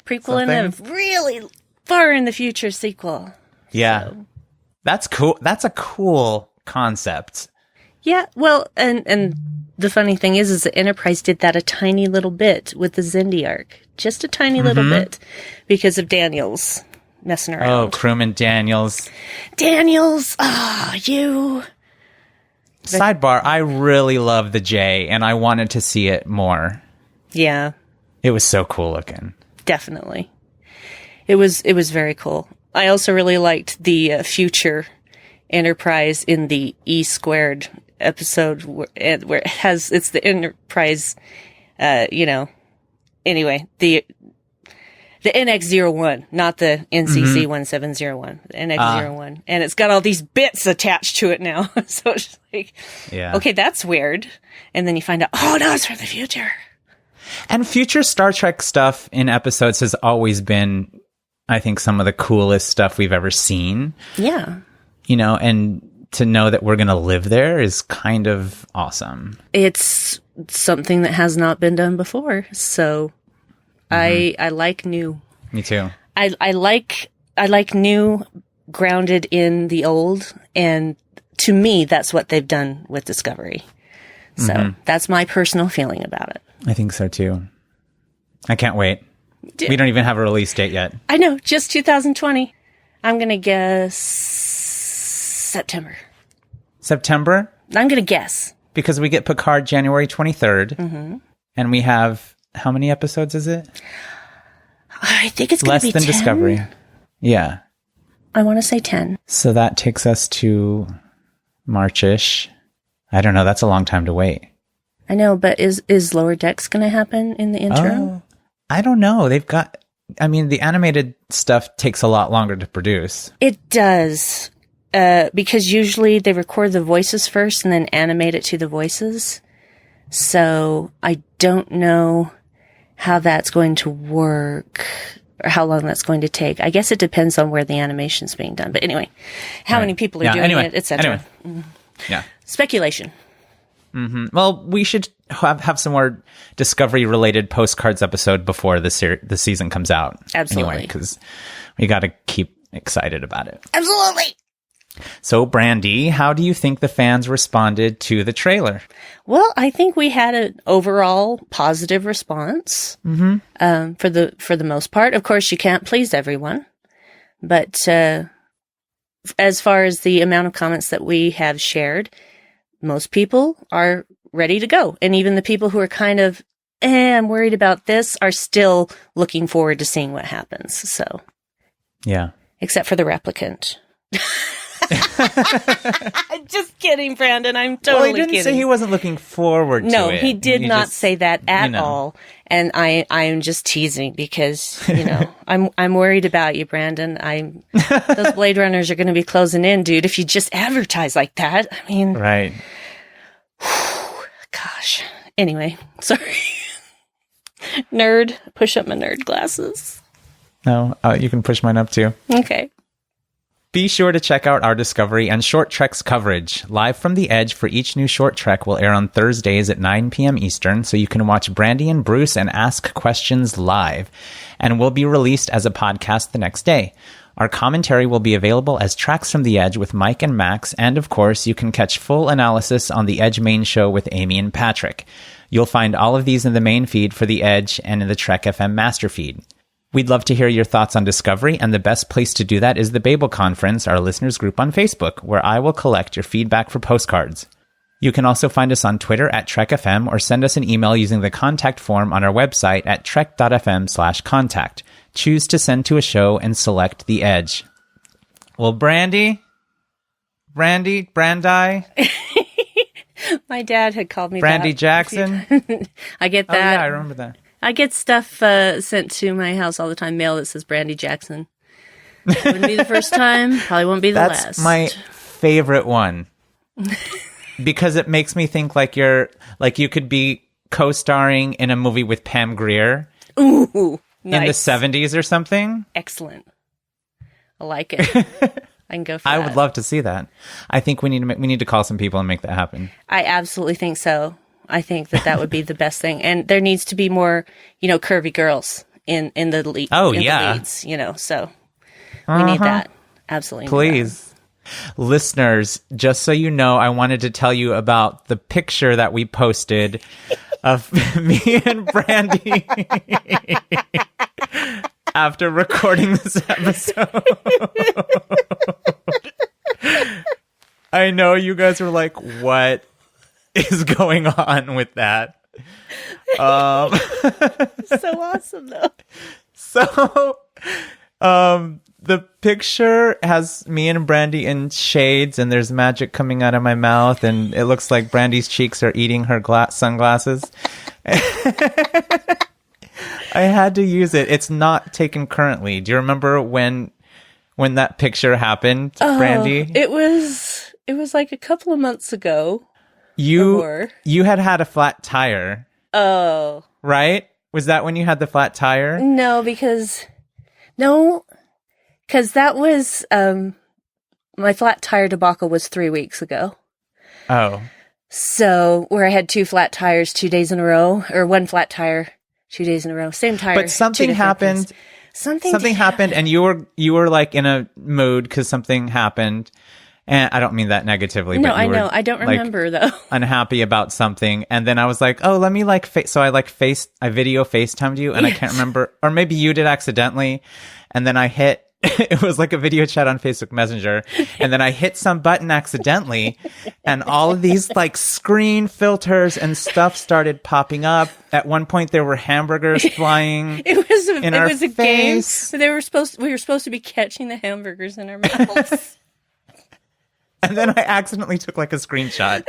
Prequel and a really far in the future sequel. Yeah, so. That's cool. That's a cool concept. Yeah, well, and the funny thing is the Enterprise did that a tiny little bit with the Xindi arc, just a tiny little bit, because of Daniels messing around. Oh, crewman Daniels. You. Sidebar, I really love the J, and I wanted to see it more. Yeah. It was so cool looking. Definitely. It was very cool. I also really liked the future Enterprise in the E² episode where it's the Enterprise, anyway, the NX-01, not the NCC 1701, the NX-01. And it's got all these bits attached to it now. So it's just like, okay, that's weird. And then you find out, oh, no, it's from the future. And future Star Trek stuff in episodes has always been, I think, some of the coolest stuff we've ever seen. Yeah. And to know that we're going to live there is kind of awesome. It's something that has not been done before. So I like new. Me too. I like new, grounded in the old, and to me, that's what they've done with Discovery. So that's my personal feeling about it. I think so too. I can't wait. We don't even have a release date yet. I know, just 2020. I'm gonna guess September. September? I'm gonna guess because we get Picard January 23rd, and we have. How many episodes is it? I think it's going to be 10. Less than Discovery. Yeah. I want to say 10. So that takes us to March-ish. I don't know. That's a long time to wait. I know, but is Lower Decks going to happen in the interim? Oh, I don't know. The animated stuff takes a lot longer to produce. It does. Because usually they record the voices first and then animate it to the voices. So I don't know how that's going to work or how long that's going to take. I guess it depends on where the animation's being done. But anyway, how many people are doing it, etc. Yeah. Speculation. Mm-hmm. Well, we should have some more Discovery-related Postcards episode before the season comes out. Absolutely. Anyway, because we got to keep excited about it. Absolutely. So, Brandi, how do you think the fans responded to the trailer? Well, I think we had an overall positive response for the most part. Of course, you can't please everyone, but as far as the amount of comments that we have shared, most people are ready to go, and even the people who are kind of, I'm worried about this, are still looking forward to seeing what happens. So, yeah, except for the replicant. Just kidding, Brandon. I'm totally kidding. Well, he didn't say he wasn't looking forward to it. No, he did not say that at all. And I am just teasing because, I'm worried about you, Brandon. Those Blade Runners are going to be closing in, dude. If you just advertise like that, I mean, right. Gosh. Anyway, sorry. Nerd. Push up my nerd glasses. No, you can push mine up too. Okay. Be sure to check out our Discovery and Short Treks coverage. Live from the Edge for each new Short Trek will air on Thursdays at 9 p.m. Eastern, so you can watch Brandi and Bruce and ask questions live, and will be released as a podcast the next day. Our commentary will be available as Tracks from the Edge with Mike and Max, and of course, you can catch full analysis on the Edge main show with Amy and Patrick. You'll find all of these in the main feed for the Edge and in the Trek FM master feed. We'd love to hear your thoughts on Discovery, and the best place to do that is the Babel Conference, our listeners group on Facebook, where I will collect your feedback for Postcards. You can also find us on Twitter at TrekFM or send us an email using the contact form on our website at trek.fm/contact. Choose to send to a show and select the edge. Well, Brandi? My dad had called me Brandi Jackson? I get that. Oh, yeah, I remember that. I get stuff sent to my house all the time, mail that says Brandi Jackson. Wouldn't be the first time. Probably won't be the last. That's my favorite one. Because it makes me think like you could be co-starring in a movie with Pam Grier. Ooh, nice. In the 70s or something. Excellent. I like it. I can go for that. I would love to see that. I think we need to call some people and make that happen. I absolutely think so. I think that would be the best thing. And there needs to be more, curvy girls in the lead. Oh, in yeah. the leads, so we need that. Absolutely. Please. Listeners, just so you know, I wanted to tell you about the picture that we posted of me and Brandi after recording this episode. I know you guys are like, what is going on with that? So awesome, though. So, the picture has me and Brandi in shades, and there's magic coming out of my mouth, and it looks like Brandi's cheeks are eating her sunglasses. I had to use it. It's not taken currently. Do you remember when that picture happened, Brandi? It was like a couple of months ago. You had a flat tire. Oh. Right? Was that when you had the flat tire? No, because that was, my flat tire debacle was 3 weeks ago. Oh. So, where I had 2 flat tires 2 days in a row, or 1 flat tire 2 days in a row. Same tire. But something happened. Something happened, and you were like in a mood because something happened. And I don't mean that negatively. No, but you I know. were, I don't remember, though. Unhappy about something. And then I was like, oh, let me I video FaceTimed you, and yes. I can't remember. Or maybe you did accidentally. And then I hit, it was like a video chat on Facebook Messenger. And then I hit some button accidentally. And all of these screen filters and stuff started popping up. At one point, there were hamburgers flying. It was a game. We were supposed to be catching the hamburgers in our mouths. And then I accidentally took a screenshot.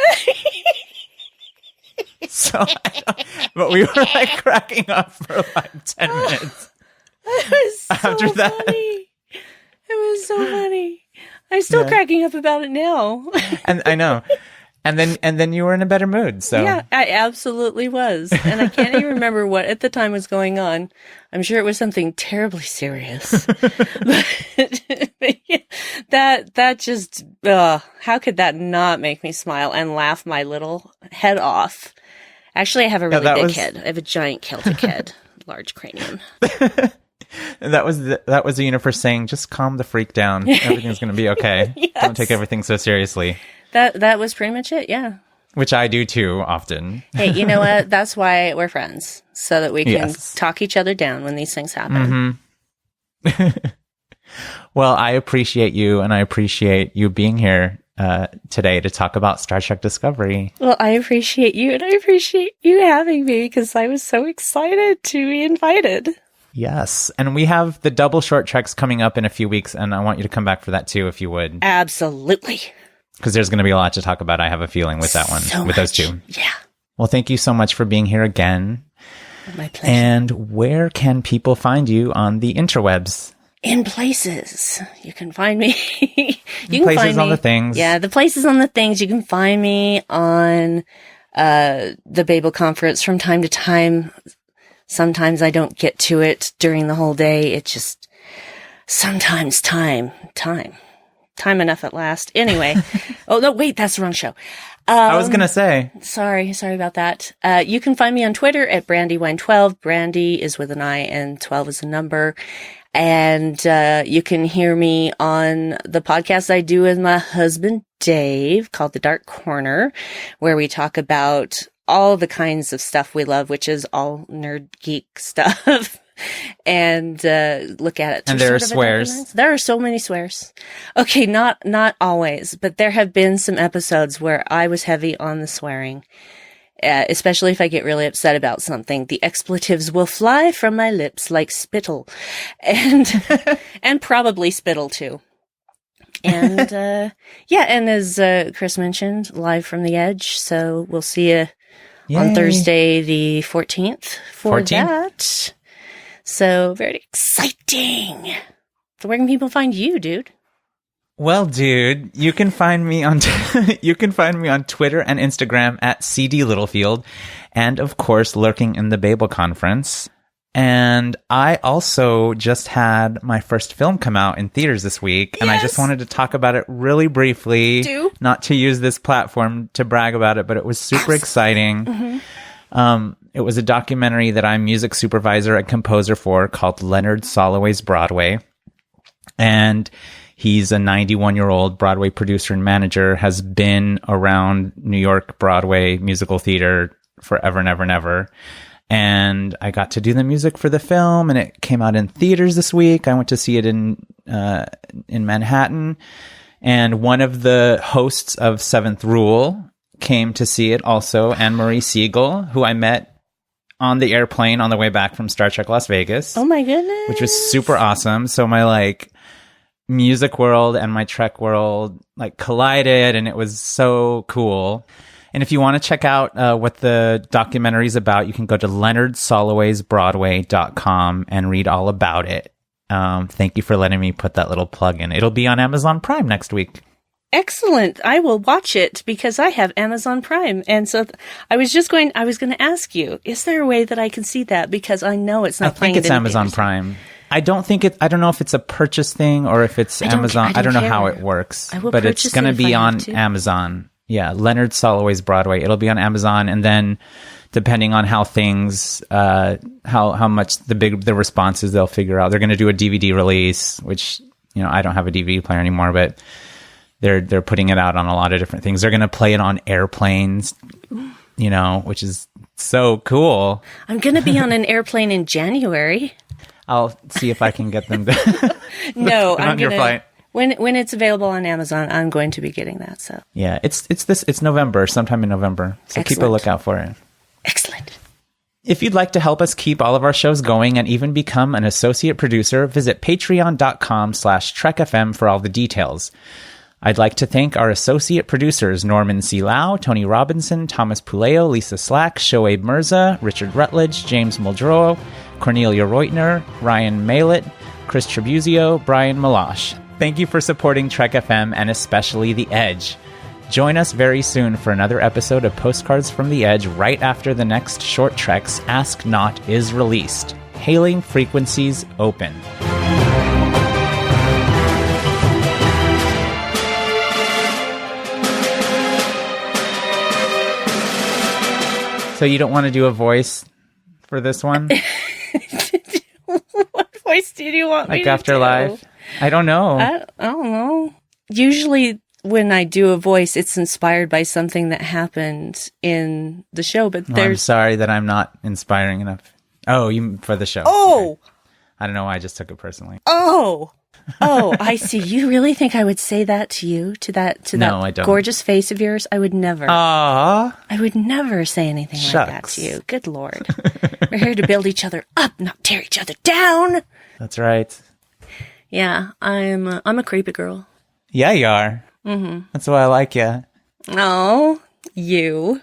But we were cracking up for 10 minutes. It was so after that. Funny. It was so funny. I'm still cracking up about it now. And I know. And then you were in a better mood. So yeah, I absolutely was. And I can't even remember what at the time was going on. I'm sure it was something terribly serious. but yeah, that just, how could that not make me smile and laugh my little head off? Actually, I have a really big head. I have a giant Celtic head, large cranium. And that was the universe saying, just calm the freak down. Everything's going to be okay. Yes. Don't take everything so seriously. That was pretty much it, yeah. Which I do too, often. Hey, you know what? That's why we're friends. So that we can talk each other down when these things happen. Mm-hmm. Well, I appreciate you, and I appreciate you being here today to talk about Star Trek Discovery. Well, I appreciate you, and I appreciate you having me, because I was so excited to be invited. Yes. And we have the double short treks coming up in a few weeks, and I want you to come back for that too, if you would. Absolutely. Because there's going to be a lot to talk about, I have a feeling, with that one, with those two. Yeah. Well, thank you so much for being here again. My pleasure. And where can people find you on the interwebs? In places. You can find me. Places on the things. Yeah, the places on the things. You can find me on the Babel Conference from time to time. Sometimes I don't get to it during the whole day. It's just sometimes time enough at last. Anyway. Oh, no, wait, that's the wrong show. I was going to say. Sorry about that. You can find me on Twitter at Brandywine12. Brandi is with an I and 12 is a number. And you can hear me on the podcast I do with my husband, Dave, called The Dark Corner, where we talk about all the kinds of stuff we love, which is all nerd geek stuff. and look at it. And there are swears. There are so many swears. Okay, not always, but there have been some episodes where I was heavy on the swearing. Especially if I get really upset about something, the expletives will fly from my lips like spittle, and probably spittle too. And and as Chris mentioned, live from the Edge. So we'll see you on Thursday, the 14th for that. So very exciting. So where can people find you, dude? Well, dude, you can find me on Twitter and Instagram at CD Littlefield, and of course, lurking in the Babel Conference. And I also just had my first film come out in theaters this week, and I just wanted to talk about it really briefly. Not to use this platform to brag about it, but it was super exciting. Mm-hmm. It was a documentary that I'm music supervisor and composer for called Leonard Soloway's Broadway, and he's a 91-year-old Broadway producer and manager, has been around New York Broadway musical theater forever and ever and ever. And I got to do the music for the film, and it came out in theaters this week. I went to see it in Manhattan. And one of the hosts of Seventh Rule came to see it also, Anne-Marie Siegel, who I met on the airplane on the way back from Star Trek Las Vegas. Oh my goodness. Which was super awesome. So my music world and my Trek world collided, and it was so cool. And if you want to check out what the documentary is about, you can go to leonardsolowaysbroadway.com and read all about it. Thank you for letting me put that little plug in. It'll be on Amazon Prime next week. Excellent. I will watch it because I have Amazon Prime. And so I was going to ask you, is there a way that I can see that? Because I know it's not playing. I think it's Amazon Prime. I don't know if it's a purchase thing or if it's Amazon. I don't know how it works, but it's going to be on Amazon. Yeah. Leonard Soloway's Broadway. It'll be on Amazon. And then depending on how things, how much the response is, they'll figure out. They're going to do a DVD release, which, I don't have a DVD player anymore, but they're putting it out on a lot of different things. They're going to play it on airplanes, which is so cool. I'm going to be on an airplane in January. I'll see if I can get them to No, I'm your flight. When it's available on Amazon, I'm going to be getting that. So yeah, it's November, sometime in November. So Excellent. Keep a lookout for it. Excellent. If you'd like to help us keep all of our shows going and even become an associate producer, visit patreon.com/trekfm for all the details. I'd like to thank our associate producers, Norman C. Lau, Tony Robinson, Thomas Puleo, Lisa Slack, Shoaib Mirza, Richard Rutledge, James Muldrow, Cornelia Reutner, Ryan Maillet, Chris Tribuzio, Bryan Meloche. Thank you for supporting Trek FM and especially The Edge. Join us very soon for another episode of Postcards from the Edge right after the next Short Trek's Ask Not is released. Hailing frequencies open. So you don't want to do a voice for this one? What voice did you want me to do? Afterlife? I don't know. I don't know. Usually when I do a voice, it's inspired by something that happened in the show, but I'm sorry that I'm not inspiring enough. Oh, you for the show. Oh! Okay. I don't know why I just took it personally. Oh, I see. You really think I would say that to you? To that No, I don't. Gorgeous face of yours? I would never. Aww. I would never say anything like that to you. Good Lord. We're here to build each other up, not tear each other down. That's right. Yeah, I'm a creepy girl. Yeah, you are. Mm-hmm. That's why I like you. Oh, you.